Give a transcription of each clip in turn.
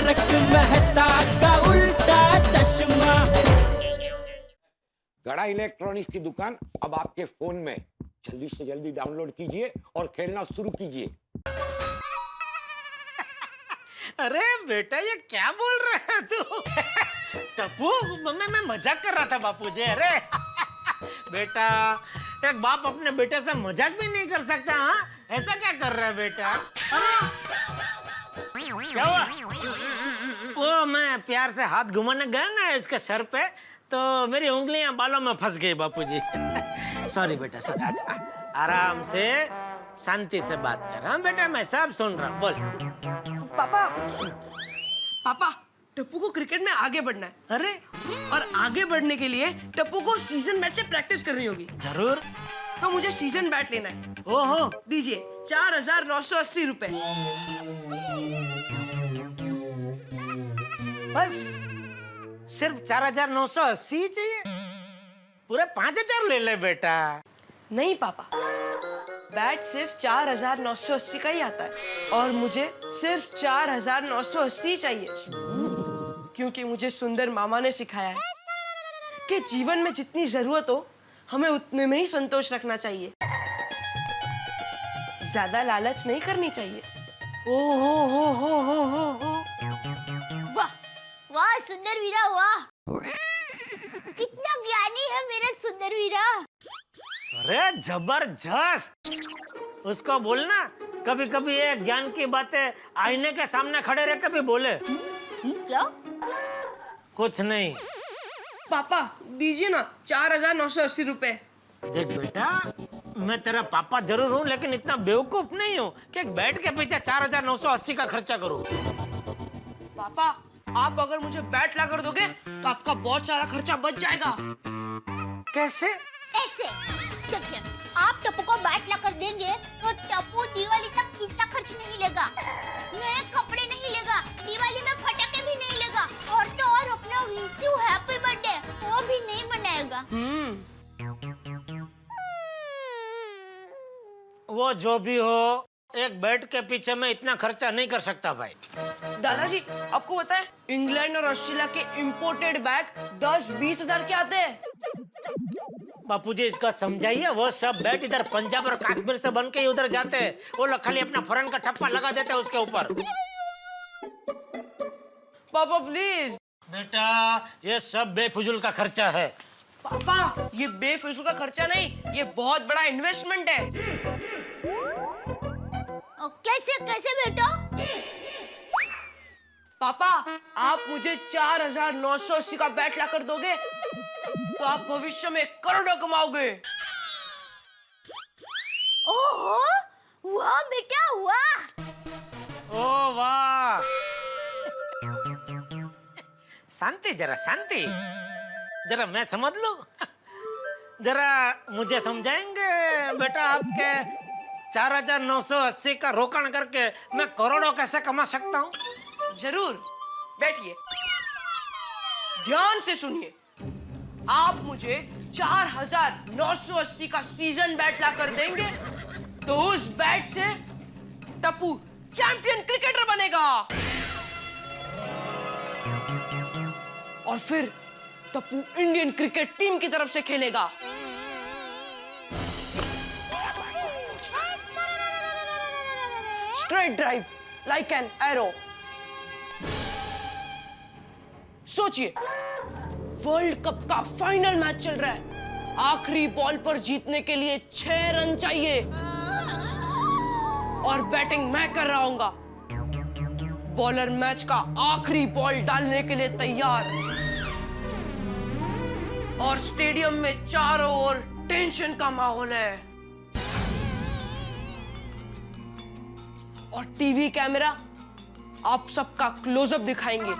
तारक मेहता का उल्टा चश्मा। गड़ा इलेक्ट्रॉनिक्स की दुकान अब आपके फोन में। जल्दी से जल्दी डाउनलोड कीजिए और खेलना शुरू कीजिए। अरे बेटा ये क्या बोल रहा है तू? टप्पू मैं मजाक कर रहा था बापूजी। अरे बेटा एक बाप अपने बेटे से मजाक भी नहीं कर सकता। हाँ ऐसा क्या कर रहा है बेटा? अरे क्या हुआ? वो मैं प्यार से हाथ घुमाने गया ना इसके सर पे, तो मेरी उंगलियां बालों में फंस गई बापूजी। सॉरी बेटा सॉरी। आराम से शांति से बात कर। हाँ बेटा मैं सब सुन रहा हूँ, बोल। पापा पापा टप्पू को क्रिकेट में आगे बढ़ना है। अरे और आगे बढ़ने के लिए टप्पू को सीजन बैट से प्रैक्टिस करनी होगी। जरूर। तो मुझे सीजन बैट लेना है। ओहो दीजिए 4,980 रुपए। बस सिर्फ 4,980 चाहिए? पूरे 5,000 ले ले बेटा। नहीं पापा, बैट सिर्फ 4,980 का ही आता है और मुझे सिर्फ 4,980 चाहिए, क्योंकि मुझे सुंदर मामा ने सिखाया है कि जीवन में जितनी जरूरत हो हमें उतने में ही संतोष रखना चाहिए, ज्यादा लालच नहीं करनी चाहिए। ओहो हो। वाह वाह सुंदर वीरा वाह, कितना ज्ञानी है मेरा सुंदर वीरा। अरे जबरदस्त। उसको बोलना कभी कभी ये ज्ञान की बातें आईने के सामने खड़े रह के भी बोले। क्या? कुछ नहीं। पापा दीजिए ना 4,980 रुपए। देख बेटा मैं तेरा पापा जरूर हूँ, लेकिन इतना बेवकूफ नहीं हूँ कि एक बैट के पीछे 4,980 का खर्चा करूँ। पापा आप अगर मुझे बैट ला कर दोगे तो आपका बहुत सारा खर्चा बच जाएगा। कैसे? ऐसे देखिए, आप टप्पू को बैट ला कर देंगे तो टप्पू दिवाली तक कितना खर्च नहीं लेगा, नए कपड़े नहीं लेगा, दिवाली में पटाखे भी नहीं लेगा, और तो और अपना विश यू हैप्पी बर्थडे वो भी नहीं मनाएगा। वो जो भी हो, एक बैट के पीछे मैं इतना खर्चा नहीं कर सकता भाई। दादाजी आपको पता है इंग्लैंड और ऑस्ट्रेलिया के इंपोर्टेड बैग 10-20 हजार के आते हैं। बापूजी इसका समझाइए, वो सब बैट इधर पंजाब और कश्मीर से बन के ही उधर जाते हैं। वो लोग खाली अपना फॉरेन का ठप्पा लगा देते हैं उसके ऊपर। पापा प्लीज। बेटा ये सब बेफिजूल का खर्चा है। पापा ये बेफिजूल का खर्चा नहीं, ये बहुत बड़ा इन्वेस्टमेंट है। कैसे कैसे बेटा? पापा आप मुझे 4,980 का बैट ला कर दोगे तो आप भविष्य में करोड़ों कमाओगे। ओहो वाह बेटा वाह। ओ वाह। शांति जरा शांति, जरा मैं समझ लूं। जरा मुझे समझाएंगे बेटा, आपके 4,980 का रोकड़ करके मैं करोड़ों कैसे कमा सकता हूँ? जरूर, बैठिए ध्यान से सुनिए। आप मुझे 4,980 का सीजन बैट ला कर देंगे तो उस बैट से टप्पू चैंपियन क्रिकेटर बनेगा, और फिर टप्पू इंडियन क्रिकेट टीम की तरफ से खेलेगा। Straight drive like an arrow. सोचिए वर्ल्ड कप का फाइनल मैच चल रहा है, आखिरी बॉल पर जीतने के लिए 6 रन चाहिए और बैटिंग मैं कर रहा हूंगा। बॉलर मैच का आखिरी बॉल डालने के लिए तैयार और स्टेडियम में चारों ओर टेंशन का माहौल है और टीवी कैमरा आप सबका क्लोजअप दिखाएंगे।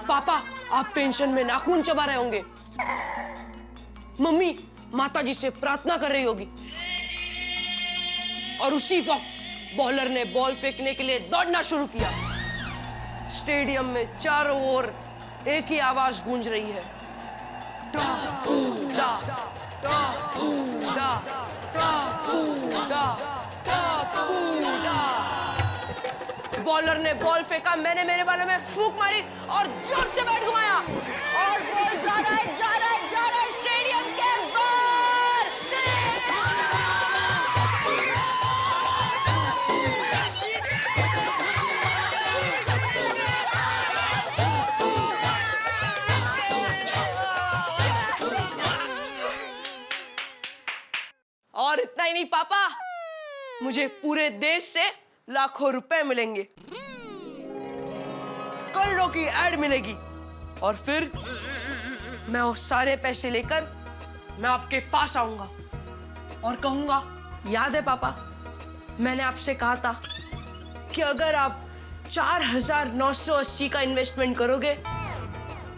पापा आप टेंशन में नाखून चबा रहे होंगे, मम्मी माताजी से प्रार्थना कर रही होगी और उसी वक्त बॉलर ने बॉल फेंकने के लिए दौड़ना शुरू किया। स्टेडियम में चारों ओर एक ही आवाज गूंज रही है, डा डा डा डा डा डा डा। बॉलर ने बॉल फेंका, मैंने मेरे बालों में फूंक मारी और जोर से बैट घुमाया और बॉल जा रहा है, जा रहा है, जा रहा है स्टेडियम के बाहर से। और इतना ही नहीं पापा, मुझे पूरे देश से लाखों रुपए मिलेंगे, करोड़ों की एड मिलेगी और फिर मैं वो सारे पैसे लेकर मैं आपके पास आऊंगा और कहूंगा, याद है पापा, मैंने आपसे कहा था कि अगर आप 4,980 का इन्वेस्टमेंट करोगे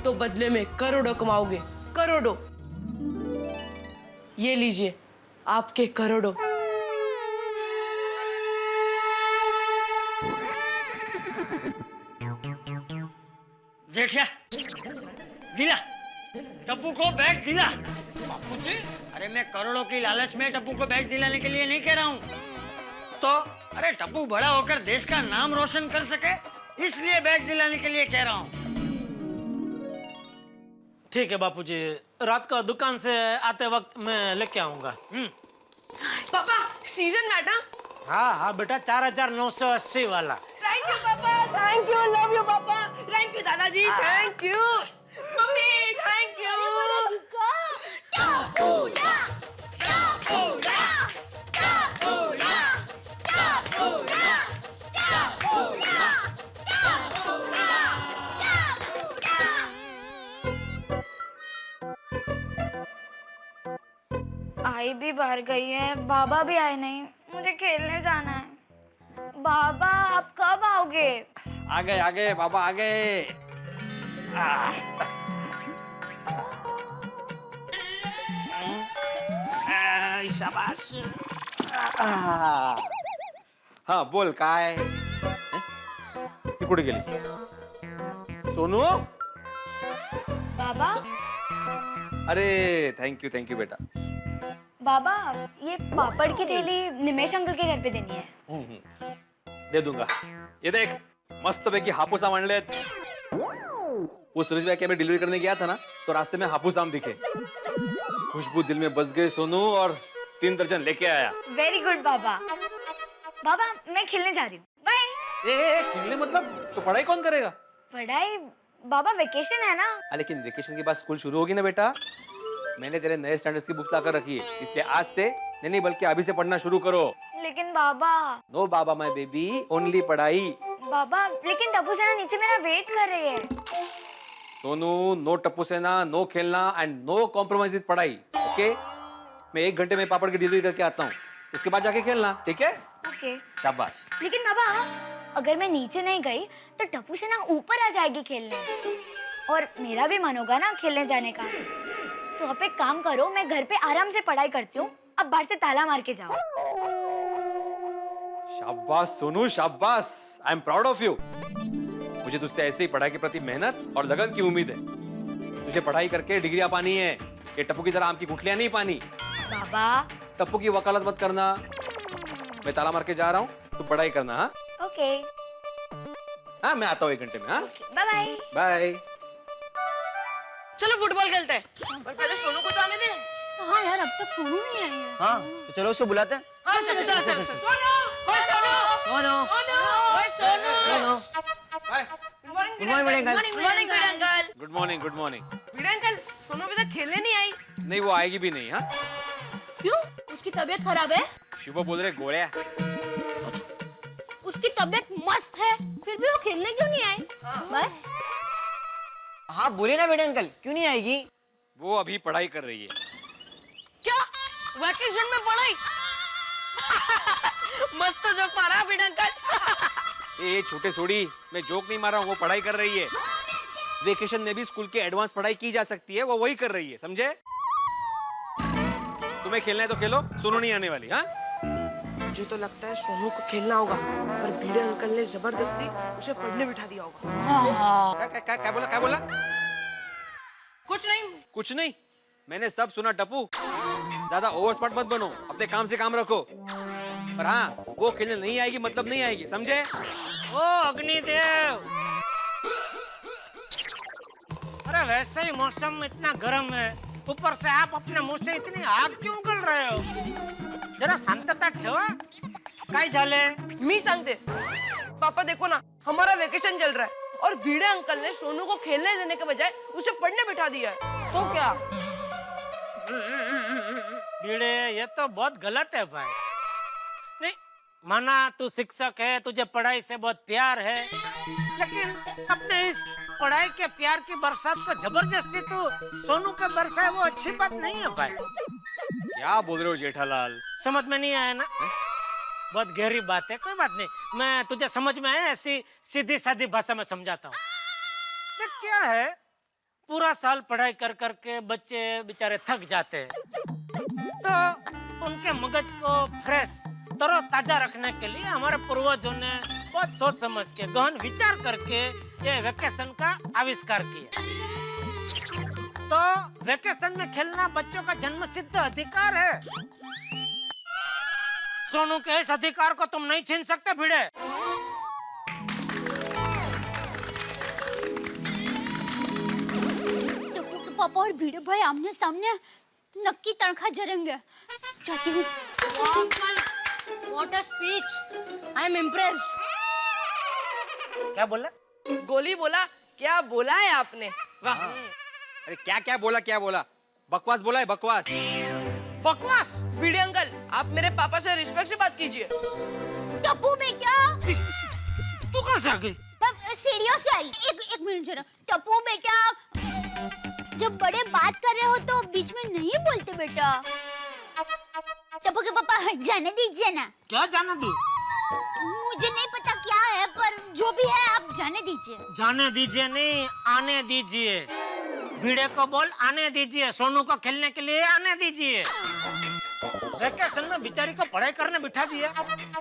तो बदले में करोड़ों कमाओगे, करोड़ों। ये लीजिए आपके करोड़ों। जेठिया दिला, टप्पू को बैट दिला। बापूजी, अरे मैं करोड़ों की लालच में टप्पू को बैट दिलाने के लिए नहीं कह रहा हूँ। तो अरे टप्पू बड़ा होकर देश का नाम रोशन कर सके, इसलिए बैट दिलाने के लिए कह रहा हूँ। ठीक है बापूजी, रात को दुकान से आते वक्त मैं लेके आऊंगा। पापा सीजन बैट ना? हाँ हाँ बेटा, 4,980 वाला। थैंक यू पापा, थैंक यू, लव यू पापा, थैंक यू दादाजी, थैंक यू मम्मी, थैंक यू। आई भी बाहर गई है, बाबा भी आए नहीं, मुझे खेलने जाना है। बाबा आप कब आओगे? आ गए बाबा आ गए। शाबाश। हाँ बोल काय ती कुठे गेली? सोनू, बाबा अरे थैंक यू बेटा। बाबा ये पापड़ की थैली निमेश अंकल के घर पे देनी है। दे दूंगा। ये देख मस्त पैकी हापूस आम आणलेत। वो सुरेश भाई के मैं डिलीवरी करने गया था ना, तो रास्ते में हापूस आम दिखे, खुशबू दिल में बस गई सोनू और 3 दर्जन लेके आया। वेरी गुड बाबा। बाबा मैं खेलने जा रही हूँ, बाय। खेलने मतलब? तो पढ़ाई कौन करेगा? पढ़ाई बाबा, वेकेशन है ना। लेकिन वेकेशन के बाद स्कूल शुरू होगी ना बेटा। मैंने तेरे नए स्टैंडर्ड्स की बुक्स लाकर रखी है, इसलिए आज से नहीं बल्कि अभी से पढ़ना शुरू करो। लेकिन बाबा। नो बाबा माय बेबी, ओनली पढ़ाई। बाबा लेकिन टप्पू सेना नीचे मेरा वेट कर रही है। सोनू, नो टप्पू सेना, नो खेलना एंड नो कॉम्प्रोमाइज विद पढ़ाई, ओके? मैं 1 घंटे में पापड़ की डिलीवरी करके आता हूँ, उसके बाद जाके खेलना, ठीक है? ओके। शाबाश। लेकिन बाबा अगर मैं नीचे नहीं गई तो टप्पू सेना ऊपर आ जाएगी खेलने, और मेरा भी मन होगा ना खेलने जाने का। तो आप एक काम करो, मैं घर पे आराम से पढ़ाई करती हूँ, अब बाहर से ताला मार के जाओ। शाबाश सोनू, शाबाश। I am proud of you. मुझे तुझसे ऐसे ही पढ़ाई के प्रति मेहनत और लगन की उम्मीद है। तुझे पढ़ाई करके डिग्रियां पानी है, ये टप्पू की तरह आम की गुठलियां नहीं पानी। बाबा टप्पू की वकालत मत करना। मैं ताला मार के जा रहा हूँ, तू पढ़ाई करना। हाँ ओके। हाँ, मैं आता हूँ 1 घंटे में। हाँ बाय बाय। बाय। चलो फुटबॉल खेलते हैं, पर पहले सोनू को तो आने दे। हाँ यार, अब तक सोनू नहीं आई है। हाँ तो चलो उसको बुलाते हैं। हाँ चलो चलो चलो। सोनू, ओए सोनू, सोनू, ओए Sonu. Sonu, good morning good morning uncle. Good morning uncle. Good morning, good morning. Veer uncle, Sonu अभी तक खेलने नहीं आई। नहीं, वो आएगी भी नहीं। हाँ क्यों? उसकी तबीयत खराब है? शुभ बोल रहे गोळ्या। उसकी तबीयत मस्त है, फिर भी वो खेलने क्यों नहीं आई? बस हाँ बोले ना बेटे अंकल, क्यों नहीं आएगी? वो अभी पढ़ाई कर रही है। क्या वैकेशन में पढ़ाई? मस्त जोक मारा वीर अंकल। ये छोटे सोड़ी, मैं जोक नहीं मार रहा हूँ, वो पढ़ाई कर रही है। वेकेशन में भी स्कूल के एडवांस पढ़ाई की जा सकती है, वो वही कर रही है, समझे? तुम्हें खेलना है तो खेलो, सोनू नहीं आने वाली। हाँ मुझे तो लगता है सोनू को खेलना होगा, और भिड़े अंकल ने जबरदस्ती उसे पढ़ने बिठा दिया होगा। क्या बोला, क्या बोला? कुछ नहीं। कुछ नहीं, मैंने सब सुना। टप्पू, ज्यादा ओवर स्मार्ट मत बनो, अपने काम से काम रखो। पर हाँ, वो खेलने नहीं आएगी मतलब नहीं आएगी, समझे? ओ अग्निदेव, अरे वैसे ही मौसम इतना गर्म है, ऊपर से आप अपने मुंह से इतनी आग क्यों उगल रहे हो? जरा शांतता ठेवा. काय झाले? मी सांगते. पापा देखो ना, हमारा वेकेशन चल रहा है और भिड़े अंकल ने सोनू को खेलने देने के बजाय उसे पढ़ने बिठा दिया है. तो क्या? भिड़े, ये तो बहुत गलत है भाई. नहीं माना तू शिक्षक है, तुझे पढ़ाई से बहुत प्यार है, लेकिन अपने इस पढ़ाई के प्यार की बरसात को जबरदस्ती तू सोनू पे बरसाए, वो अच्छी बात नहीं है भाई. क्या बोल रहे हो जेठालाल? समझ में नहीं आया ना? बहुत गहरी बात है, कोई बात नहीं, मैं तुझे समझ में आया ऐसी सीधी सादी भाषा में समझाता हूँ. देख क्या है, पूरा साल पढ़ाई कर करके बच्चे बेचारे थक जाते हैं, तो उनके मगज को फ्रेश तरोताजा रखने के लिए हमारे पूर्वजों ने बहुत सोच समझ के गहन विचार करके ये वेकेशन का आविष्कार किया. तो वेकेशन में खेलना बच्चों का जन्मसिद्ध अधिकार है. सोनू के इस अधिकार को तुम नहीं छीन सकते भिड़े. पापा और भिड़े भाई आमने सामने नक्की तड़खा जरेंगे. जाती हूँ. Uncle, what a speech. I am impressed. क्या बोला? गोली बोला. क्या बोला है आपने? वाह! अरे क्या बोला? बकवास बोला है, बकवास. बकवास? भिड़े अंकल, आप मेरे पापा से रिस्पेक्ट से बात कीजिए. टप्पू बेटा, तू कहाँ से आ गई? सीढ़ियों से आई. एक मिनट जरा. टप्पू बेटा, जब बड़े बात कर रहे हो तो बीच में नहीं बोलते बेटा. टप्पू के पापा जाने दीजिए ना. क्या जाने दूं? मुझे नहीं पता क्या है, पर जो भी है आप जाने दीजिए. जाने दीजिए नहीं, आने दीजिए. भिड़े को बोल आने दीजिए, सोनू को खेलने के लिए आने दीजिए. वेकेशन में बेचारी को पढ़ाई करने बिठा दिया,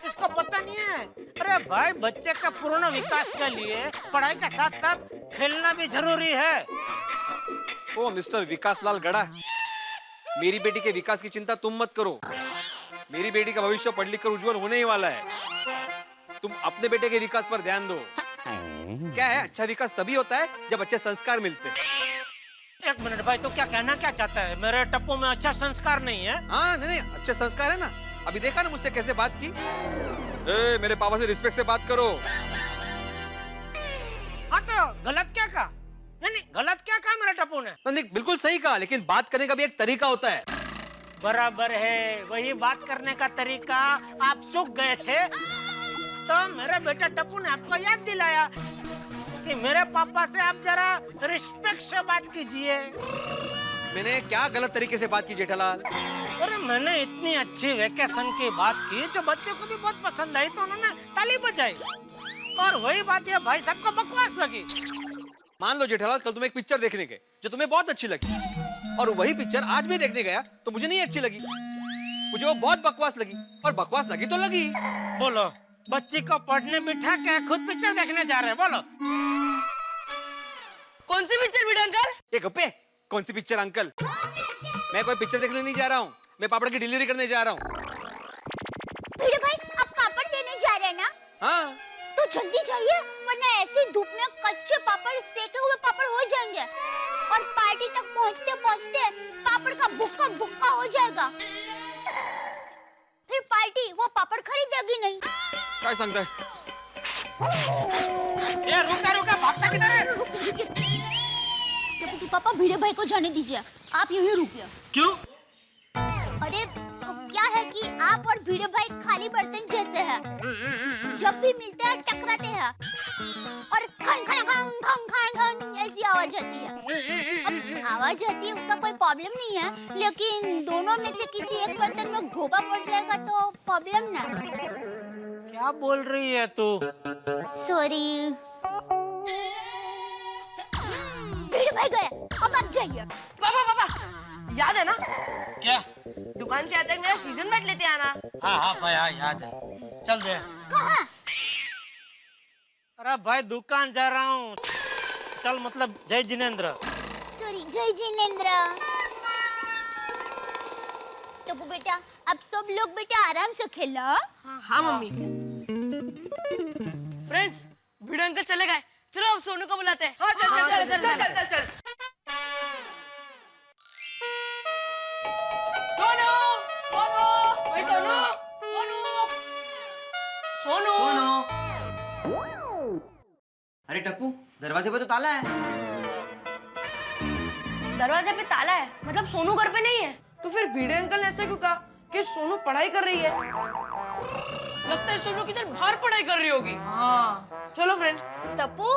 इसको पता नहीं है. अरे भाई, बच्चे का पूर्ण विकास के लिए पढ़ाई के साथ साथ खेलना भी जरूरी है. ओ मिस्टर विकासलाल गड़ा, मेरी बेटी के विकास की चिंता तुम मत करो. मेरी बेटी का भविष्य पढ़ लिख कर उज्जवल होने ही वाला है. तुम अपने बेटे के विकास पर ध्यान दो. क्या है, अच्छा विकास तभी होता है जब अच्छे संस्कार मिलते हैं. एक मिनट भाई, तो क्या कहना क्या चाहता है? मेरे टप्पू में अच्छा संस्कार नहीं है? हाँ नहीं, अच्छे संस्कार है ना. अभी देखा ना मुझसे कैसे बात की. ए, मेरे पापा से रिस्पेक्ट से बात करो. हाँ तो गलत क्या कहा? नहीं, गलत क्या कहा मेरे टप्पू ने? नहीं, बिल्कुल सही कहा, लेकिन बात करने का भी एक तरीका होता है. बराबर है, वही बात करने का तरीका आप चूक गए थे, तो मेरे बेटे टप्पू ने आपको याद दिलाया कि मेरे पापा से आप जरा रिस्पेक्ट से बात कीजिए. मैंने क्या गलत तरीके से बात की जेठालाल? अरे मैंने इतनी अच्छी वेकेशन की बात की जो बच्चों को भी बहुत पसंद आई, तो उन्होंने ताली बजाई. और वही बात ये भाई साहब को बकवास लगी. मान लो जेठालाल, कल तुम एक पिक्चर देखने गए जो तुम्हें बहुत अच्छी लगी, और वही पिक्चर आज भी देखने गया तो मुझे नहीं अच्छी लगी. मुझे वो बहुत बकवास लगी, और बकवास लगी तो लगी. बोलो, बच्ची को पढ़ने बिठा के खुद पिक्चर देखने जा रहे हैं? बोलो, कौन सी पिक्चर भिड़े अंकल? ए गप्पे, कौन सी पिक्चर अंकल? मैं कोई पिक्चर देखने नहीं जा रहा हूँ, मैं पापड़ की डिलीवरी करने जा रहा हूँ. भिड़े भाई, आप पापड़ देने जा रहे हैं ना? हाँ. तो जल्दी जाइए, वरना ऐसी धूप में कच्चे पापड़, सेके हुए पापड़ हो जाएंगे और पार्टी तक पहुंचते पहुंचते पापड़ का भुक्का भुक्का हो जाएगा. फिर पार्टी वो पापड़ खरीदेगी नहीं. क्या सांगता है? ये रुका, भागता किधर है? टप्पू के पापा, भिड़े भाई को जाने दीजिए, आप यहीं रुकिए. क्यों? अरे क्या है कि आप और भिड़े भाई खाली बर्तन जैसे हैं. जब भी मिलते हैं टकराते हैं और खन खन खन खन खन खन ऐसी आवाज आती है. अब आवाज आती है उसका कोई प्रॉब्लम नहीं है, लेकिन दोनों में से किसी एक बर्तन में घोगा पड़ जाएगा तो प्रॉब्लम ना. क्या बोल रही है तू? सॉरी. भिड़े भाई गए, अब आप जाइए. पापा, याद है ना? क्या? दुकान से आते मेरा सीजन बैट लेते आना. हाँ भाई, हाँ याद है. चल दे. कहाँ? अरे भाई, दुकान जा रहा हूँ. चल, मतलब जय जिनेंद्र. सॉरी, जय जिनेंद्र. टप्पू बेटा, अब सब लोग बेटा आराम से खेलो। हाँ मम्मी। फ्रेंड्स, भिड़ो अंकल चले गए, चलो अब सोनू को बुलाते हैं। हाँ चल। सोनू, ओए सोनू। अरे टप्पू, दरवाजे पे तो ताला है। दरवाजे पे ताला है, मतलब सोनू घर पे नहीं है। तो फिर भिड़े अंकल ने ऐसा क्यों कहा कि सोनू पढ़ाई कर रही है? लगता है सोनू किधर बाहर पढ़ाई कर रही होगी। हाँ, चलो फ्रेंड्स। टप्पू,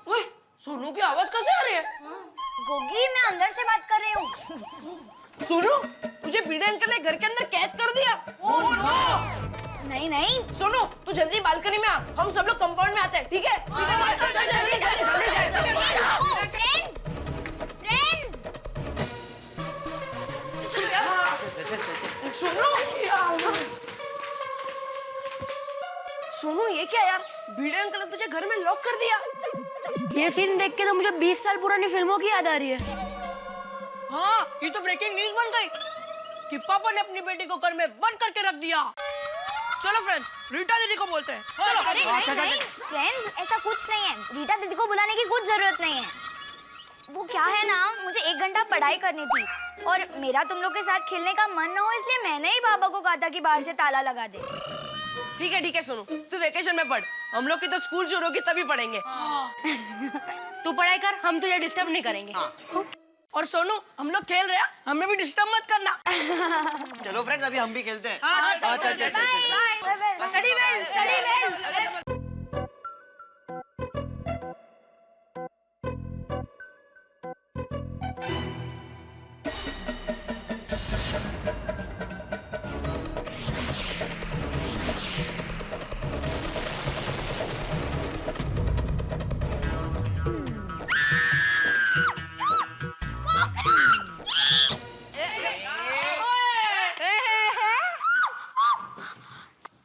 ओए, सोनू की आवाज कैसे आ रही है? गोगी, मैं अंदर से बात कर रही हूँ। सोनू, तुझे भिड़े अंकल ने घर के अंदर कैद कर दिया। Oh no! नहीं। सोनू, तू जल्दी बालकनी में आ, हम सब लोग कंपाउंड में आते हैं, ठीक है? सोनू, ये क्या यार? भिड़े अंकल ने तुझे घर में लॉक कर दिया। ये सीन देख के तो मुझे 20 साल पुरानी फिल्मों की याद आ रही है। हाँ, ये तो ब्रेकिंग न्यूज़ बन गई कि पापा ने अपनी बेटी को घर में बंद करके रख दिया। चलो फ्रेंड्स, रीटा दीदी को बोलते हैं। चलो। नहीं, फ्रेंड्स, ऐसा कुछ नहीं है। रीटा दीदी को बुलाने की कुछ जरूरत नहीं है। वो क्या है ना, मुझे 1 घंटा पढ़ाई करनी थी और मेरा तुम लोग के साथ खेलने का मन न हो, इसलिए मैंने ही पापा को कहा था कि बाहर से ताला लगा दे। ठीक है सोनू, तू वेकेशन में पढ़, हम लोग की तो स्कूल शुरू होगी तभी पढ़ेंगे। तू पढ़ाई कर, हम तुझे डिस्टर्ब नहीं करेंगे। और सोनू, हम लोग खेल रहे हैं, हमें भी डिस्टर्ब मत करना। चलो फ्रेंड्स, अभी हम भी खेलते हैं। चल। Study well.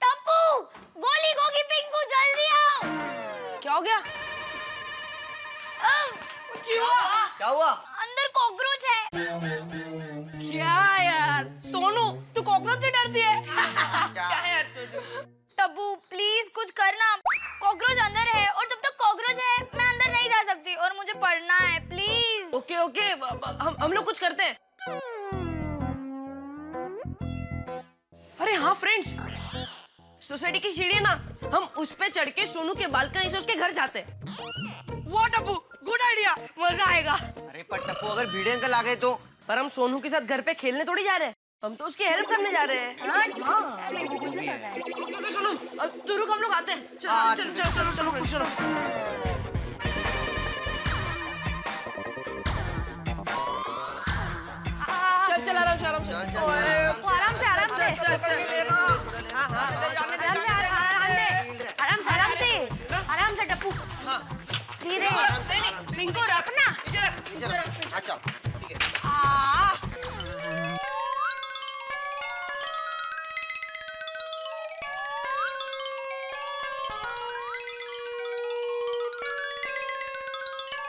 टप्पू, गोली, गोगी, पिंकू, जल्दी आओ। क्या हो गया? क्या हुआ? अंदर कॉकरोच है। क्या यार? सोनू, तू कॉकरोच से डरती है? क्या है यार सोनू? टप्पू, प्लीज कुछ करना। कॉकरोच अंदर है और जब तक कॉकरोच है मैं अंदर नहीं जा सकती और मुझे पढ़ना है, प्लीज। ओके, हम लोग कुछ करते हैं। अरे हाँ फ्रेंड्स, सोसाइटी की सीढ़ी है ना, हम उस पे चढ़ के सोनू के बालकनी से उसके घर जाते हैं। वो टप्पू, गुड आइडिया, मजा आएगा। अरे पर टप्पू, अगर भिड़े अंकल आ गए तो? पर हम सोनू के साथ घर पे खेलने थोड़ी जा रहे हैं, हम तो उसकी हेल्प करने जा रहे हैं। सोनू, तू रुक, हम लोग आते हैं। चलो। चल आराम से। आराम से। आराम से टप्पू। धीरे। पिंकू रखना। अच्छा, ठीक है।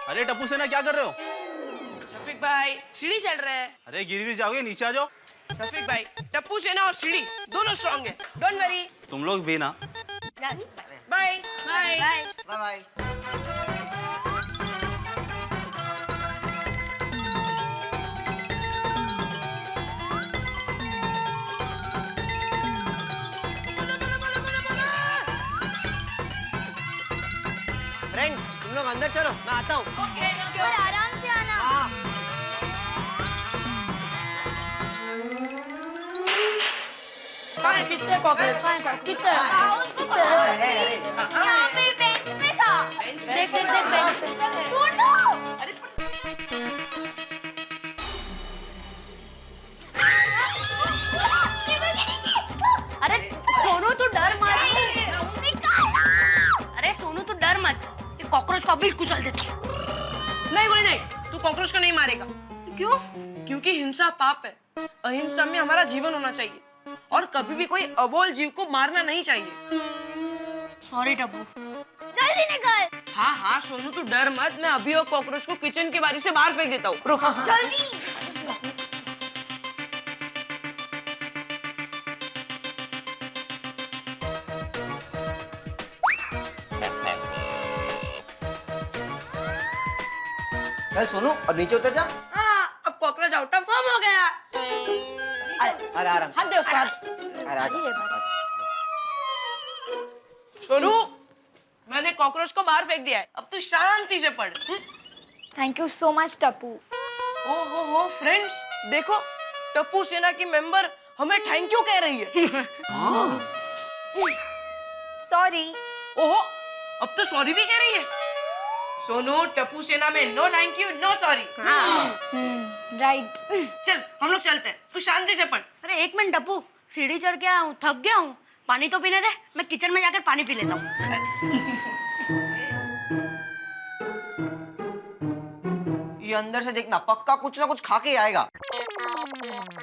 अरे टप्पू सेना, क्या कर रहे हो? शफीक भाई, सीढ़ी चढ़ रहे हैं। अरे गिर जाओगे, नीचे आ जाओ। शफीक भाई, टप्पू सेना और सीढ़ी दोनों स्ट्रॉन्ग है, डोंट वरी। तुम लोग भी ना। बाय। बाय। फ्रेंड्स, तुम लोग अंदर चलो, मैं आता हूँ। और आराम से आना। कितने कॉकरोच? कितने? यहाँ पे बेंच पे था। देख बेंच पे। ढूंढो। अरे सोनू, तू डर मत। अरे सोनू, तू डर मत, कॉकरोच को अभी कुचल देता हूँ। नहीं, तू कॉकरोच को नहीं मारेगा। क्यों? क्योंकि हिंसा पाप है। अहिंसा में हमारा जीवन होना चाहिए और कभी भी कोई अबोल जीव को मारना नहीं चाहिए। सॉरी टप्पू। जल्दी निकल। हाँ सोनू, तू डर मत, मैं अभी वो कॉकरोच को किचन की बारी से बाहर फेंक देता हूँ। रुक। जल्दी। चल सोनू अब नीचे उतर जा। हाँ, अब कॉकरोच आउट ऑफ फॉर्म हो गया। अरे आराम से। हाथ दे उसका हाथ। अरे आजा सोनू, मैंने कॉकरोच को बाहर फेंक दिया है, अब तू शांति से पढ़। Thank you so much Tappu. ओ फ्रेंड्स, देखो टप्पू सेना की मेंबर हमें थैंक यू कह रही है। सॉरी। ओहो, अब तो सॉरी भी कह रही है। सोनू, टप्पू सेना में no thank you no sorry. Right. चल हम लोग चलते हैं, तू शांति से पढ़। अरे एक मिनट टप्पू, सीढ़ी चढ़ के आया हूँ, थक गया हूँ, पानी तो पीने दे, मैं किचन में जाकर पानी पी लेता हूँ। ये अंदर से देखना, पक्का कुछ ना कुछ खा के आएगा।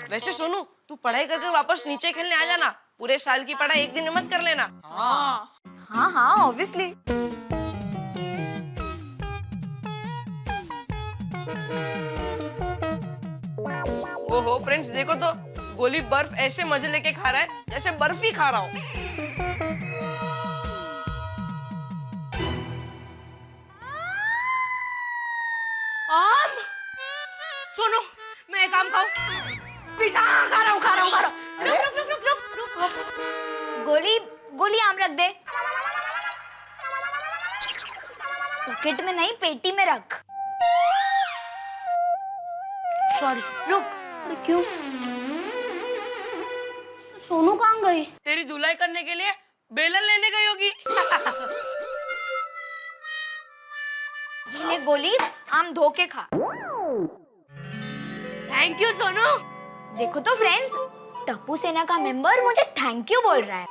वैसे सोनू, तू पढ़ाई करके वापस नीचे खेलने आ जाना, पूरे साल की पढ़ाई एक दिन में मत कर लेना। हाँ ऑब्वियसली। ओहो फ्रेंड्स, देखो तो गोली बर्फ ऐसे मजे लेके खा रहा है जैसे बर्फ ही खा रहा हो। अब सुनो, मैं एक काम खाऊं, पिज़्ज़ा खा रहा हूँ। रुक। गोली आम रख दे। पॉकेट में नहीं, पेटी में रख। सॉरी। रुक। क्यों? सोनू कहाँ गई? तेरी धुलाई करने के लिए बेलन लेने गई होगी। ये ले गोली, आम धो के खा। Thank you Sonu. देखो तो फ्रेंड्स, टप्पू सेना का मेंबर मुझे थैंक यू बोल रहा है।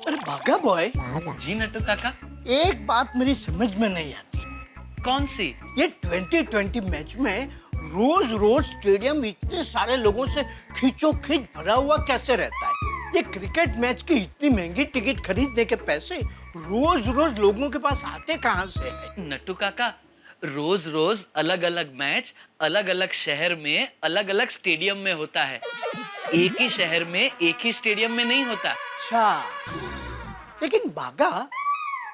अरे बागा बॉय, जी नट्टू काका। एक बात मेरी समझ में नहीं आती। कौन सी? ये 2020 मैच में रोज रोज स्टेडियम इतने सारे लोगों से खींचोखींच भरा हुआ कैसे रहता है? ये क्रिकेट मैच की इतनी महंगी टिकट खरीदने के पैसे रोज रोज लोगों के पास आते कहाँ से है? नट्टू काका, रोज रोज अलग अलग मैच अलग अलग शहर में अलग अलग स्टेडियम में होता है। एक ही शहर में एक ही स्टेडियम में नहीं होता। अच्छा, लेकिन बागा,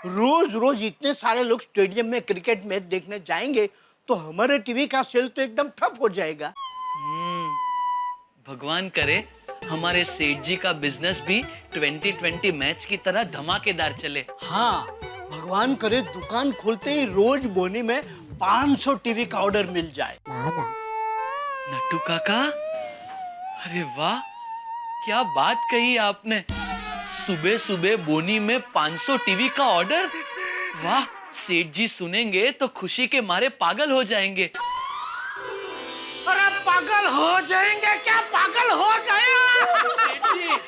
रोज रोज इतने सारे लोग स्टेडियम में क्रिकेट मैच देखने जाएंगे तो हमारे टीवी का सेल तो एकदम ठप हो जाएगा। भगवान करे हमारे सेठ जी का बिजनेस भी 2020 मैच की तरह धमाकेदार चले। हाँ, भगवान करे दुकान खोलते ही रोज बोनी में 500 टीवी का ऑर्डर मिल जाए। नट्टू काका, अरे वाह, क्या बात कही आपने। सुबह सुबह बोनी में 500 टीवी का ऑर्डर। वाह, सेठ जी सुनेंगे तो खुशी के मारे पागल हो जाएंगे। अरे पागल हो जाएंगे क्या? पागल हो गया।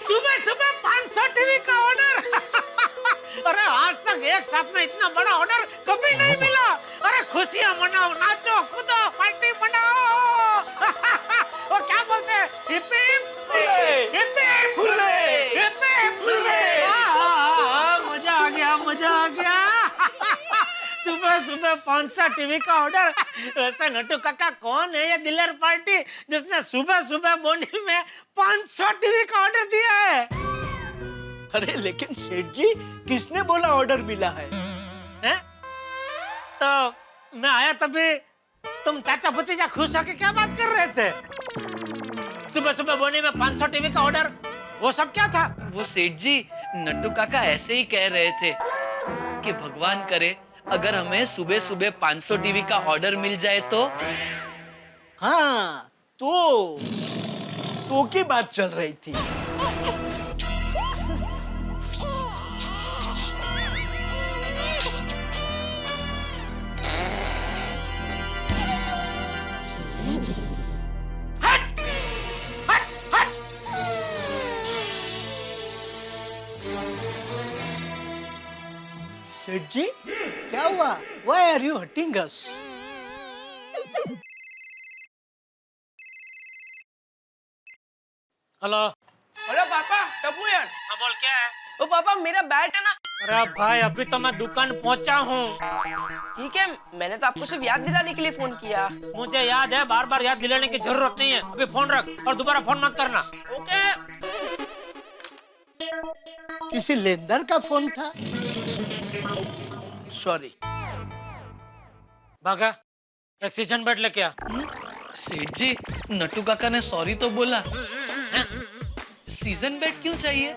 सुबह सुबह 500 टीवी का ऑर्डर। अरे आज तक एक साथ में इतना बड़ा ऑर्डर कभी नहीं मिला। अरे खुशियां मनाओ, नाचो कूदो, पार्टी मनाओ। वो क्या बोलते हैं? Hippie hippie hurray, hippie hurray. मजा आ गया। सुबह सुबह 500 टीवी का ऑर्डर। वैसे नट्टू काका, कौन है ये दिलर पार्टी जिसने सुबह सुबह बोनी में 500 टीवी का ऑर्डर दिया है? अरे लेकिन सेठ जी, किसने बोला ऑर्डर मिला है? हैं? तो मैं आया तभी तुम चाचा भतीजा खुश होके क्या बात कर रहे थे? सुबह सुबह बोनी में 500 टीवी का ऑर्डर, वो सब क्या था? वो सेठ जी, नट्टू काका ऐसे ही कह रहे थे कि भगवान करे अगर हमें सुबह सुबह 500 टीवी का ऑर्डर मिल जाए तो। हाँ, तो की बात चल रही थी। सेठ जी, क्या हुआ? Why are you hurting us? Hello hello पापा, टप्पू यार। हाँ बोल, क्या है? ओ पापा, मेरा बैट है ना। अरे भाई, अभी तो मैं दुकान पहुंचा हूँ। ठीक है, मैंने तो आपको सिर्फ याद दिलाने के लिए फोन किया। मुझे याद है, बार बार याद दिलाने की जरूरत नहीं है। अभी फोन रख और दोबारा फोन मत करना। ओके। किसी लेनदार का फोन था? सॉरी। भागा, एक सीजन बेड लेके आ। सेठ जी, नट्टू काका ने सॉरी तो बोला। सीजन बेड क्यों चाहिए?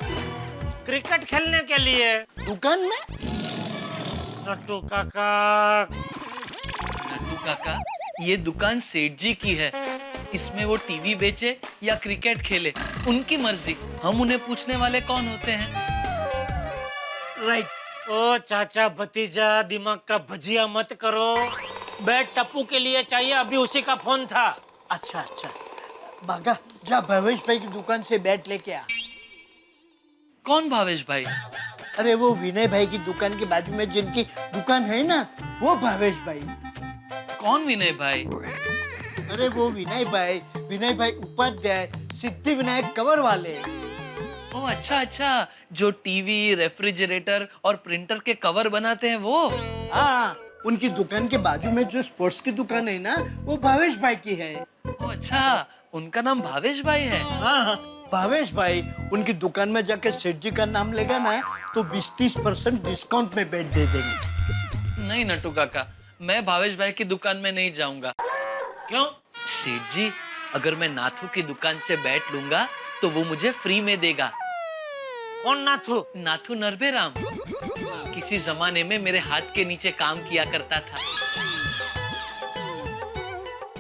क्रिकेट खेलने के लिए। दुकान में? नट्टू काका। नट्टू काका, ये दुकान सेठ जी की है। इसमें वो टीवी बेचे या क्रिकेट खेले, उनकी मर्जी। हम उन्हें पूछने वाले कौन होते हैं? राइट। ओ चाचा भतीजा, दिमाग का भजिया मत करो। बैट टप्पू के लिए चाहिए, अभी उसी का फोन था। अच्छा अच्छा, बागा जा भावेश भाई की दुकान से बैट लेके आ। कौन भावेश भाई? अरे वो विनय भाई की दुकान के बाजू में जिनकी दुकान है ना, वो भावेश भाई। कौन विनय भाई? अरे वो विनय भाई उपाध्याय, सिद्धि विनायक कवर वाले। ओ अच्छा अच्छा, जो टीवी, रेफ्रिजरेटर और प्रिंटर के कवर बनाते हैं वो। हाँ, उनकी दुकान के बाजू में जो स्पोर्ट्स की दुकान है ना, वो भावेश भाई की है। ओ अच्छा, उनका नाम भावेश भाई है। हाँ, भावेश भाई उनकी दुकान में जाके सेठ जी का नाम लेगा ना, तो 20-30% डिस्काउंट में बैट दे देंगे। नहीं नट्टू काका, मैं भावेश भाई की दुकान में नहीं जाऊंगा। क्यों? सेठ जी, अगर मैं नाथू की दुकान से बैट लूंगा तो वो मुझे फ्री में देगा। कौन नाथू? नाथू नरभेराम, किसी जमाने में मेरे हाथ के नीचे काम किया करता था।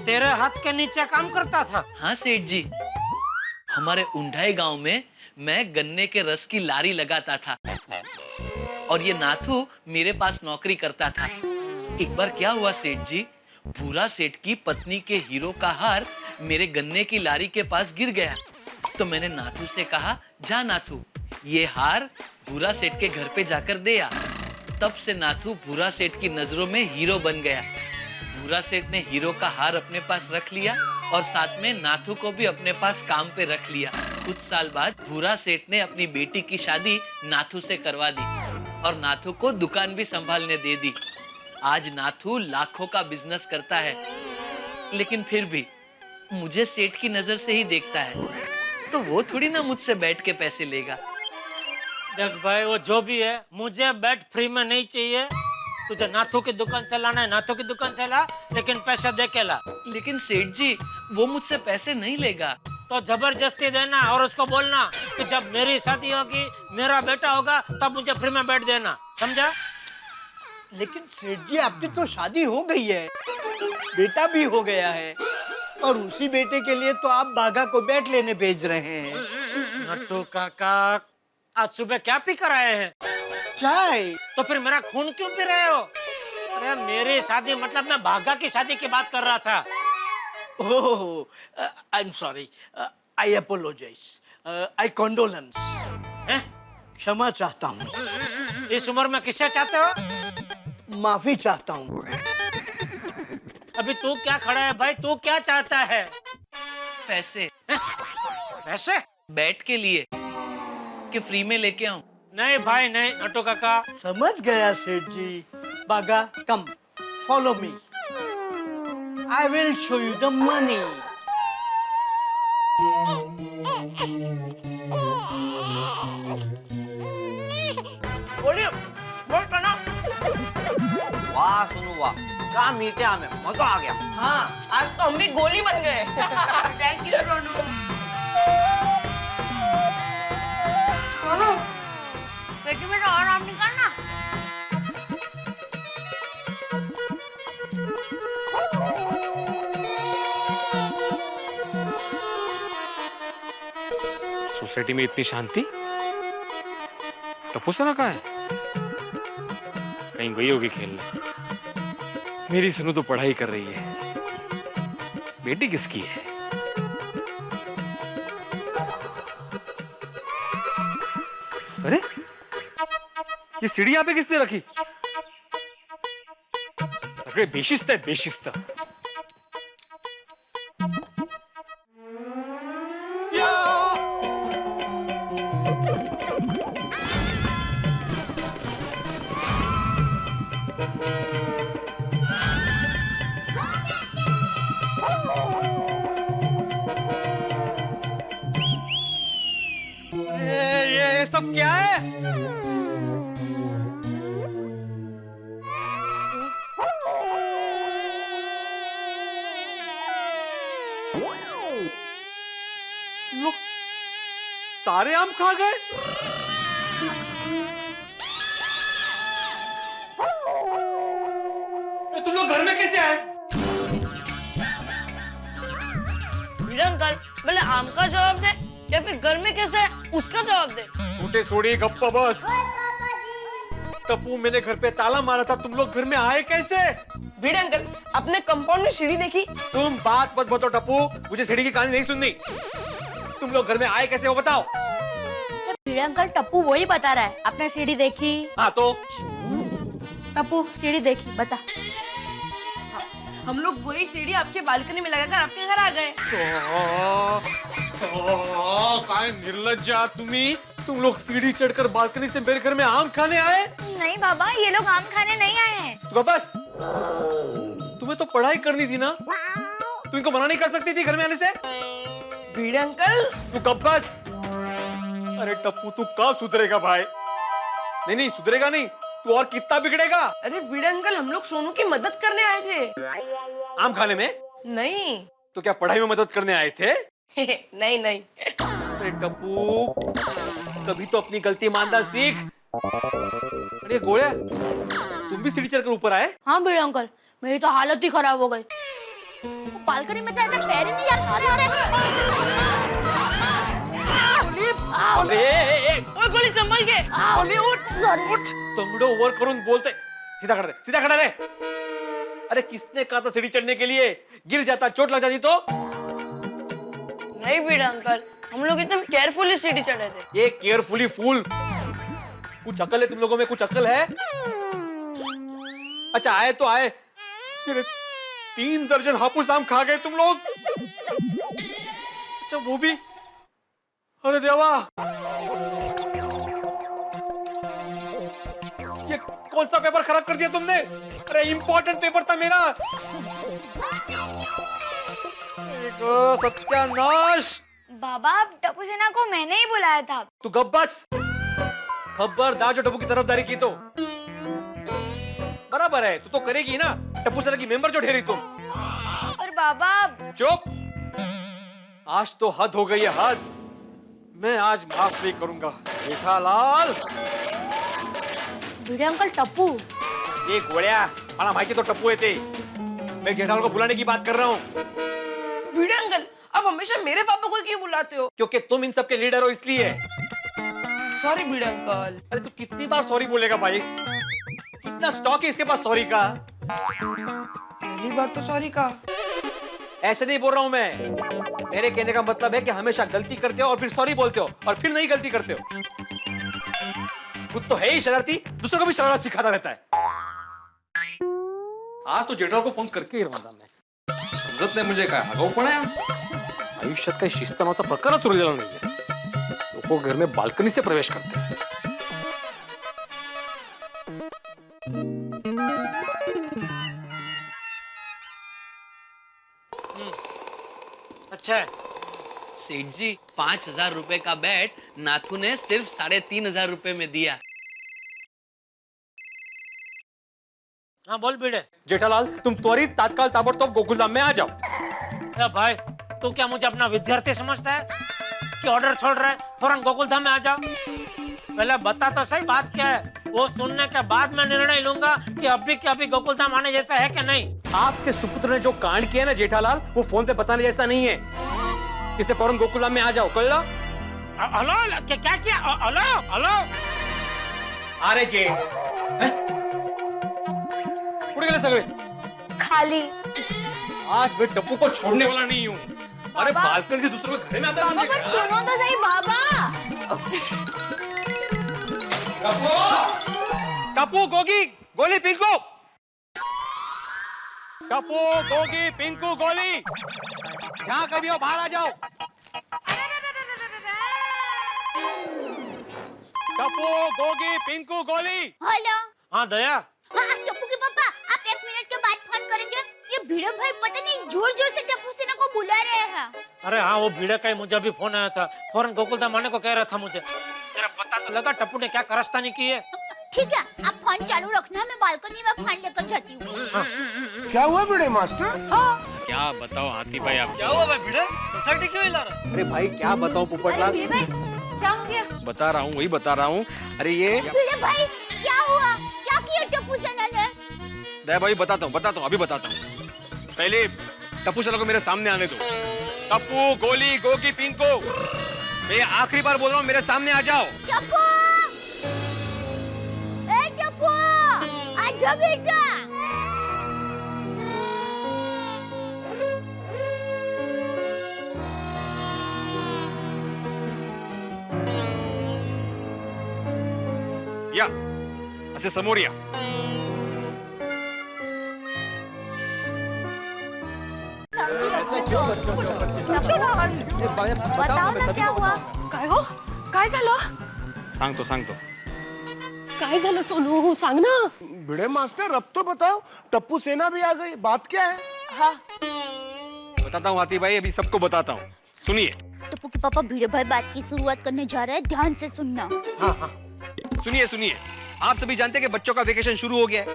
तेरे हाथ के नीचे काम करता था? हाँ सेठ जी, हमारे उंढाई गांव में मैं गन्ने के रस की लारी लगाता था और ये नाथू मेरे पास नौकरी करता था। एक बार क्या हुआ सेठ जी, भूरा सेठ की पत्नी के हीरो का हार मेरे गन्ने की लारी के पास गिर गया। तो मैंने नाथू से कहा, जा नाथू, ये हार भूरा सेठ के घर पे जाकर दे आ। तब से नाथू भूरा सेठ की नजरों में हीरो बन गया। भूरा सेठ ने हीरो का हार अपने पास रख लिया और साथ में नाथू को भी अपने पास काम पे रख लिया। कुछ साल बाद भूरा सेठ ने अपनी बेटी की शादी नाथू से करवा दी और नाथू को दुकान भी संभालने दे दी। आज नाथू लाखों का बिजनेस करता है, लेकिन फिर भी मुझे सेठ की नजर से ही देखता है, तो वो थोड़ी ना मुझसे बैठ के पैसे लेगा। देख भाई, वो जो भी है, मुझे बैट फ्री में नहीं चाहिए। तुझे नाथू की दुकान से लाना है, नाथू की दुकान से ला, लेकिन पैसा दे के ला। लेकिन सेठ जी, वो मुझसे पैसे नहीं लेगा। तो जबरदस्ती देना और उसको बोलना कि जब मेरी शादी होगी, मेरा बेटा होगा, तब मुझे फ्री में बैट देना, समझा? लेकिन सेठ जी, आपकी तो शादी हो गई है, बेटा भी हो गया है, और उसी बेटे के लिए तो आप बागा को बैट लेने भेज रहे हैं। नट्टू काका, आज सुबह क्या पी कर आए हैं? चाय। तो फिर मेरा खून क्यों पी रहे हो? अरे मेरी शादी मतलब मैं बागा की शादी की बात कर रहा था। Oh, I am sorry, I apologise, I condolence. क्षमा चाहता हूँ। इस उम्र में किससे चाहते हो? माफी चाहता हूँ। अभी तू क्या खड़ा है भाई, तू क्या चाहता है? पैसे। पैसे? बैट के लिए कि फ्री में लेके आऊं? नहीं भाई नहीं नट्टू काका। समझ गया सेठ जी। बागा, come, follow me, I will show you the money. वाह सुनो वाह, क्या मीठे आम है, मजा आ गया। हाँ, आज तो हम भी गोली बन गए। थैंक यू रोनू। रोनू, बेटी मेरा आराम निकालना। सोसाइटी में इतनी शांति, तपोसना कहाँ है? कहीं गई होगी खेलने। मेरी सुनू तो पढ़ाई कर रही है। बेटी किसकी है? अरे ये सीढ़ी यहाँ पे किसने रखी? अरे बेशिस्त है, बेशिस्त। ये सब क्या है? सारे आम खा गए। तुम लोग घर में कैसे आए? अंकल पहले आम का जवाब दे या फिर घर में कैसे है उसका जवाब दे। छोटे सोड़ी गप्पा बस। टप्पू, मैंने घर पे ताला मारा था, तुम लोग घर में आए कैसे? भिड़े अंकल, अपने कंपाउंड में सीढ़ी देखी? तुम बात मत बताओ टप्पू, मुझे सीढ़ी की कहानी नहीं सुननी। तुम लोग घर में आए कैसे वो बताओ। भिड़े अंकल, टप्पू वही बता रहा है, आपने सीढ़ी देखी? हाँ तो टप्पू सीढ़ी देखी, बता। हम लोग वही सीढ़ी आपके बालकनी में लगाकर आपके घर आ गए। काय निर्लज्जा तुम्ही, तुम लोग सीढ़ी चढ़कर बालकनी से मेरे घर में आम खाने आए? नहीं बाबा, ये लोग आम खाने नहीं आए हैं। तो बस, तुम्हें तो पढ़ाई करनी थी ना, तुम इनको मना नहीं कर सकती थी घर में आने से? भिड़े अंकल, तू कब बस। अरे टप्पू, तू कब सुधरेगा भाई? नहीं सुधरेगा नहीं, तू और कितना बिगड़ेगा। अरे भिड़े अंकल, हम लोग सोनू की मदद करने आए थे। आम खाने में? नहीं। तो क्या पढ़ाई में मदद करने आए थे? नहीं। अरे टप्पू, कभी तो अपनी गलती मानना सीख। अरे गोड़े, तुम भी सीढ़ी चढ़कर ऊपर आए? हाँ भिड़े अंकल, मेरी तो हालत ही खराब हो गई। बालकनी में से ऐसे पैर ही नहीं जाता। गोली संभल के। उठ। तंगड़ो ओवर करून बोलते। सीधा खड़ा रहे। अरे किसने कहा था सीढ़ी चढ़ने के लिए? गिर जाता, चोट लग जाती तो? नहीं भिड़े अंकल, हम लोग एकदम केयरफुली सीढ़ी चढ़े थे। ये केयरफुली फूल, कुछ अकल है तुम लोगों में? कुछ अकल है? अच्छा आए तो आए, 3 दर्जन हापुस आम खा गए तुम लोग। अच्छा वो भी, अरे देवा, ये कौन सा पेपर खराब कर दिया तुमने? अरे इंपॉर्टेंट पेपर था मेरा। सत्यानाश। बाबा, टप्पू सेना को मैंने ही बुलाया था। तू गप बस। खबरदार जो टप्पू की तरफदारी की तो बराबर है, तू तो करेगी ना। टप्पू सेना की मेंबर जो ठहरी तुम। पर बाबा। चुप, आज तो हद हो गई है, हद। मैं आज माफ नहीं करूंगा। जेठालाल। भिड़े अंकल, टप्पू। ये घोड़िया, माना भाई की तो टप्पू है थे। मैं जेठालाल को बुलाने की बात कर रहा हूँ। भिड़े अंकल, अब हमेशा मेरे पापा को क्यों बुलाते हो? क्योंकि तुम इन सबके लीडर हो इसलिए। सॉरी भिड़े अंकल। अरे तू कितनी बार सॉरी बोलेगा भाई? कितना स्टॉक है इसके पास सॉरी का? पहली बार तो सॉरी का। ऐसे नहीं बोल रहा हूं मैं। मेरे कहने का मतलब है कि हमेशा गलती करते हो और फिर सॉरी बोलते हो और फिर नहीं गलती करते हो। खुद तो है ही शरारती, दूसरों को भी शरारत सिखाता रहता है। आज तो जेठालाल को फोन करके ही रवाना मैं। समजत नाही म्हणजे काय, आगाऊपणा आहे। आयुष्यात काही शिस्त नावाचा प्रकारच उरलेला नाहीये। लोक घर में बालकनी से प्रवेश करते हैं। अच्छा है। सेठ जी, 5,000 रुपए का बैट नाथू ने सिर्फ 3,500 रुपए में दिया। हाँ बोल भिड़े। जेठालाल, तुम त्वरित तात्काल ताबड़तोब गोकुलधाम में आ जाओ। अरे भाई, तू क्या मुझे अपना विद्यार्थी समझता है कि ऑर्डर छोड़ रहा है? फौरन गोकुलधाम में आ जाओ। पहले बता तो सही बात क्या है, वो सुनने के बाद मैं निर्णय लूंगा कि अभी के अभी गोकुलधाम आने जैसा है कि नहीं। आपके सुपुत्र ने जो कांड किया ना जेठालाल, वो फोन पे बताने जैसा नहीं है। इसलिए फौरन गोकुलधाम में आ जाओ, कल लो। हेलो, क्या किया? हेलो। अरे जे, उड़ गए सगळे। खाली। आज मैं टप्पू को छोड़ने वाला नहीं हूँ। अरे बालकनी से दूसरों के घर में आता बाबा, पर सुनो तो सही बाबा। टप्पू, गोगी, गोली, पिंकू। टप्पू, गोगी, पिंकू, गोली। जहाँ कभी हो बाहर आ जाओ। टप्पू, गोगी, पिंकू, गोली। हेलो। हाँ दया। हाँ टप्पू के पापा, आप 1 मिनट के बाद फोन करेंगे। ये भिड़े भाई पता नहीं जोर जोर से टप्पू सेना को बुला रहे हैं। अरे हाँ, वो भिड़े का ही मुझे भी फोन आया था। फौरन गोकुलधाम आने को कह रहा था मुझे। तेरा पता तो लगा टप्पू ने क्या कारस्तानी की है? ठीक है, आप फोन चालू रखना, मैं बालकनी में फोन लेकर जाती हूँ। क्या हुआ भिड़े मास्टर? क्या बताओ हाथी भाई, आप क्या हुआ भाई भिड़े? सोसाइटी क्यों हिला रहा? अरे भाई क्या बताऊं पोपटलाल, क्या हो गया? बता रहा हूँ, वही बता रहा हूँ। अरे ये भिड़े भाई क्या हुआ? क्या किया टप्पू सेना ने? दया भाई बताता हूँ, अभी बताता हूँ। पहले टप्पू सेना को मेरे सामने आने दो। टप्पू, गोली, गोगी, पिंको, मैं आखिरी बार बोल रहा हूँ, मेरे सामने आ जाओ। टप्पू! ए टप्पू! आजा बेटा। या असे समोर या। बताओ ना क्या हुआ? काय हो? काय झालं? सांगतो। काय झालं सोनू? सांग ना. भिड़े मास्टर अब तो बताओ, टप्पू सेना भी आ गई, बात क्या है? हाँ. बताता हूँ हाथी भाई, अभी सबको बताता हूँ। सुनिए। टप्पू के पापा भिड़े भाई बात की शुरुआत करने जा रहे हैं, ध्यान से सुनना। सुनिए, आप सभी जानते हैं कि बच्चों का वेकेशन शुरू हो गया है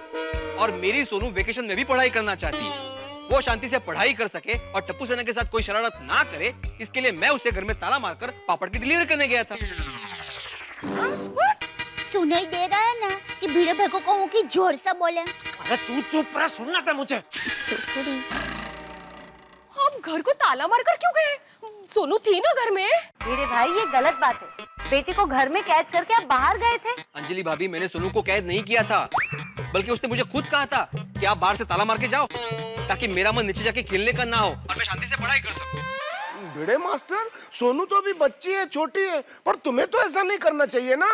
और मेरी सोनू वेकेशन में भी पढ़ाई करना चाहती है। वो शांति से पढ़ाई कर सके और टप्पू सेना के साथ कोई शरारत ना करे, इसके लिए मैं उसे घर में ताला मारकर पापड़ की डिलीवरी करने गया था। सुनाई दे रहा है ना कि भिड़े भाई को कहूँ कि जोर से बोले। अरे तू चुप रह, सुनना था मुझे। हम घर को ताला मारकर क्यों गए? सोनू थी ना घर में। भिड़े भाई ये गलत बात है। बेटी को घर में कैद करके आप बाहर गए थे। अंजलि भाभी, मैंने सोनू को कैद नहीं किया था, बल्कि उसने मुझे खुद कहा था कि आप बाहर से ताला मार के जाओ ताकि मेरा मन नीचे जाके खेलने का ना हो और मैं शांति से पढ़ाई कर सकूं। भिड़े मास्टर, सोनू तो अभी बच्ची है, छोटी है, पर तुम्हें तो ऐसा नहीं करना चाहिए ना।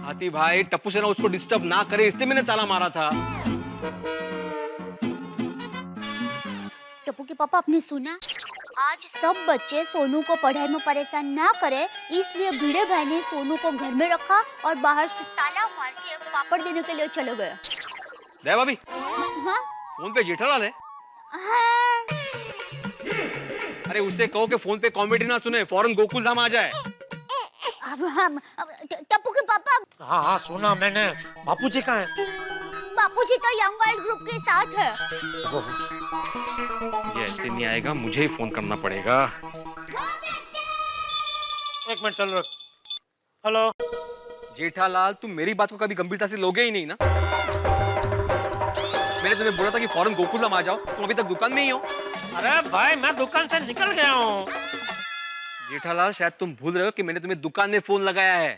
हाथी भाई, टप्पू सेना उसको डिस्टर्ब ना करे, इसलिए मैंने ताला मारा था। टप्पू के पापा आपने सुना? आज सब बच्चे सोनू को पढ़ाई में परेशान ना करे, इसलिए भिड़े भाई ने सोनू को घर में रखा और बाहर से ताला मार के पापड़ देने के लिए चले गए। दया भाभी, हाँ? फोन पे जेठालाल है। हाँ। अरे उससे कहो कि फोन पे कॉमेडी ना सुने, फौरन गोकुल धाम आ जाए। अब हम टप्पू के पापा। हाँ, सुना मैंने। बापूजी कहाँ है? बापूजी तो यंग वाइल्ड ग्रुप के साथ है। ये ऐसे नहीं आएगा, मुझे ही फोन करना पड़ेगा। एक मिनट, चल रहा। हेलो जेठालाल, तुम मेरी बात को कभी गंभीरता से लोगे ही नहीं ना। मैंने तुम्हें बोला था कि फौरन गोकुल धाम आ जाओ, तुम अभी तक दुकान में ही हो। अरे भाई, मैं दुकान से निकल गया हूँ। जेठालाल, शायद तुम भूल रहे हो कि मैंने तुम्हें दुकान में फोन लगाया है।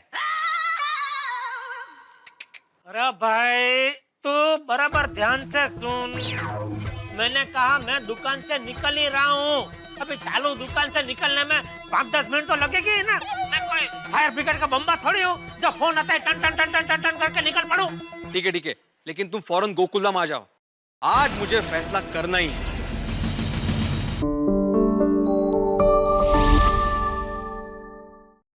अरे भाई, तू बराबर ध्यान से सुन। मैंने कहा मैं दुकान से निकल ही रहा हूँ। अभी चालू दुकान से निकलने में 5-10 मिनट तो लगेगी ना। मैं कोई फायर ब्रिगेड का बम्बा थोड़ी हूँ जो फोन आता है टन टन टन टन टन टन करके निकल पड़ूं। ठीक है, लेकिन तुम फौरन गोकुल धाम आ जाओ। आज मुझे फैसला करना ही है।